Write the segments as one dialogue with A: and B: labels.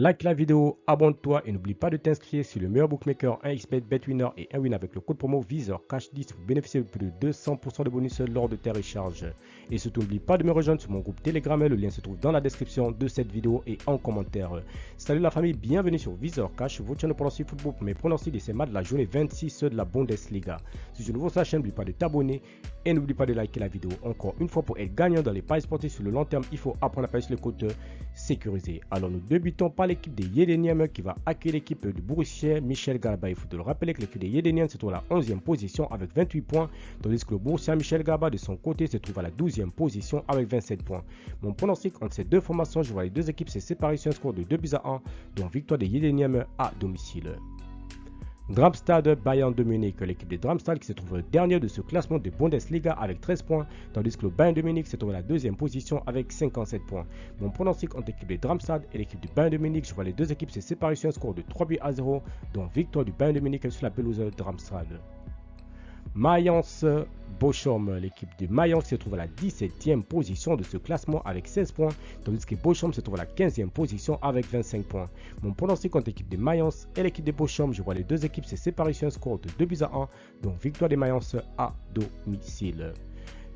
A: Like la vidéo, abonne-toi et n'oublie pas de t'inscrire sur le meilleur bookmaker 1xBet, BetWinner et 1win avec le code promo VISEURCASH10 pour bénéficier de plus de 200% de bonus lors de tes recharges. Et surtout n'oublie pas de me rejoindre sur mon groupe Telegram, le lien se trouve dans la description de cette vidéo et en commentaire. Salut la famille, bienvenue sur VISEURCASH, votre chaîne de pronostic football pour mes pronostics de ces matchs de la journée 26 de la Bundesliga. Si tu es nouveau sur la chaîne, n'oublie pas de t'abonner et n'oublie pas de liker la vidéo. Encore une fois, pour être gagnant dans les paris sportifs sur le long terme, il faut apprendre à parier sur le code sécurisé. Alors nous débutons par l'équipe des Yedenium qui va accueillir l'équipe du Borussia Mönchengladbach. Il faut le rappeler que l'équipe des Yedenium se trouve à la 11e position avec 28 points, tandis que le Borussia Mönchengladbach de son côté se trouve à la 12e position avec 27 points. Mon pronostic entre ces deux formations, je vois les deux équipes se séparer sur un score de 2-1, dont victoire des Yedenium à domicile. Darmstadt Bayern de Munich, l'équipe de Darmstadt qui se trouve dernier de ce classement de Bundesliga avec 13 points, tandis que le Bayern de Munich se trouve à la deuxième position avec 57 points. Mon pronostic entre l'équipe de Darmstadt et l'équipe du Bayern de Munich, je vois les deux équipes se séparer sur un score de 3-0, dont victoire du Bayern de Munich sur la pelouse de Darmstadt. Mayence Bochum, l'équipe de Mayence se trouve à la 17e position de ce classement avec 16 points, tandis que Bochum se trouve à la 15e position avec 25 points. Mon pronostic contre l'équipe de Mayence et l'équipe de Bochum, je vois les deux équipes se séparer sur un score de 2-1, donc victoire de Mayence à domicile.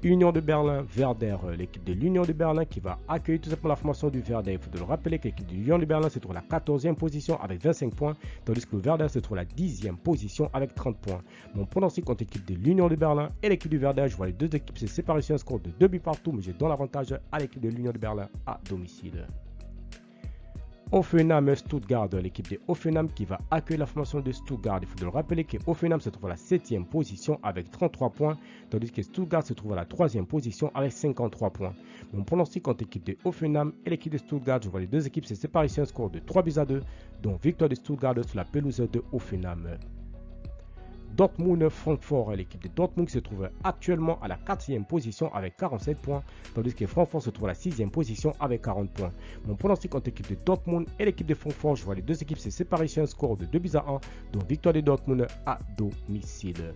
A: Union de Berlin, Werder, l'équipe de l'Union de Berlin qui va accueillir tout simplement la formation du Werder. Il faut le rappeler que l'équipe de l'Union de Berlin se trouve à la 14e position avec 25 points, tandis que le Werder se trouve à la 10e position avec 30 points. Mon pronostic contre l'équipe de l'Union de Berlin et l'équipe du Werder, je vois les deux équipes se séparer sur un score de 2 buts partout, mais je donne l'avantage à l'équipe de l'Union de Berlin à domicile. Hoffenheim Stuttgart, l'équipe de Hoffenheim qui va accueillir la formation de Stuttgart. Il faut le rappeler que Hoffenheim se trouve à la 7e position avec 33 points, tandis que Stuttgart se trouve à la 3e position avec 53 points. Mon pronostic contre l'équipe de Hoffenheim et l'équipe de Stuttgart, je vois les deux équipes se séparer sur un score de 3-2, dont victoire de Stuttgart sur la pelouse de Hoffenheim. Dortmund-Francfort, l'équipe de Dortmund se trouve actuellement à la 4e position avec 47 points, tandis que Francfort se trouve à la 6e position avec 40 points. Mon pronostic contre l'équipe de Dortmund et l'équipe de Francfort, je vois les deux équipes se séparer sur un score de 2-1, dont victoire de Dortmund à domicile.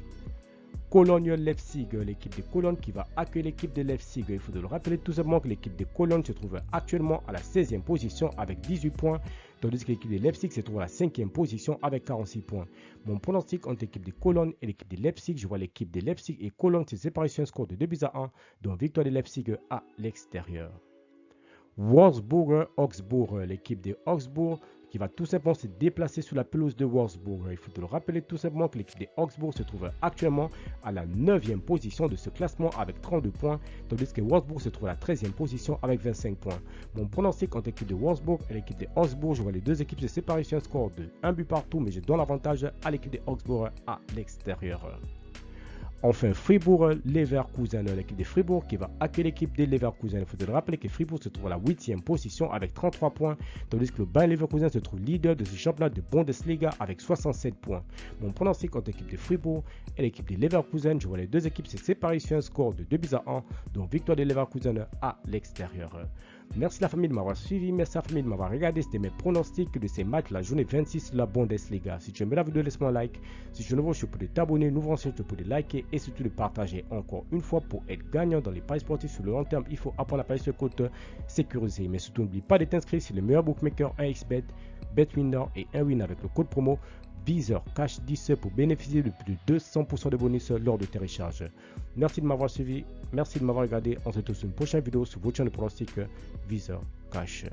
A: Cologne-Leipzig, l'équipe de Cologne qui va accueillir l'équipe de Leipzig. Il faut le rappeler tout simplement que l'équipe de Cologne se trouve actuellement à la 16e position avec 18 points, tandis que l'équipe de Leipzig se trouve à la 5e position avec 46 points. Mon pronostic entre l'équipe de Cologne et l'équipe de Leipzig, je vois l'équipe de Leipzig et Cologne se séparer sur un score de 2-1, dont victoire de Leipzig à l'extérieur. Wolfsburg-Augsbourg, l'équipe de Augsbourg qui va tout simplement se déplacer sur la pelouse de Wolfsburg. Il faut le rappeler tout simplement que l'équipe de Augsbourg se trouve actuellement à la 9e position de ce classement avec 32 points, tandis que Wolfsburg se trouve à la 13e position avec 25 points. Mon pronostic entre l'équipe de Wolfsburg et l'équipe de Augsbourg, je vois les deux équipes se séparer sur un score de 1 but partout, mais je donne l'avantage à l'équipe de Augsbourg à l'extérieur. Enfin, Fribourg-Leverkusen, l'équipe de Fribourg qui va accueillir l'équipe de Leverkusen. Il faut le rappeler que Fribourg se trouve à la 8e position avec 33 points, tandis que le Bayer Leverkusen se trouve leader de ce championnat de Bundesliga avec 67 points. Mon pronostic entre l'équipe de Fribourg et l'équipe de Leverkusen, je vois les deux équipes se séparer sur un score de 2-1, dont victoire de Leverkusen à l'extérieur. Merci la famille de m'avoir suivi, merci la famille de m'avoir regardé, c'était mes pronostics de ces matchs la journée 26 de la Bundesliga. Si tu aimes la vidéo, laisse-moi un like. Si tu es nouveau, je peux t'abonner, nouveau ancien, je peux liker et surtout de partager. Encore une fois, pour être gagnant dans les paris sportifs sur le long terme, il faut apprendre à parier sur le code sécurisé. Mais surtout, n'oublie pas de t'inscrire sur le meilleur bookmaker 1xBet, BetWinner et 1win avec le code promo VISEURCASH10 pour bénéficier de plus de 200% de bonus lors de tes recharges. Merci de m'avoir suivi, merci de m'avoir regardé. On se retrouve sur une prochaine vidéo sur votre chaîne de pronostic VISEURCASH.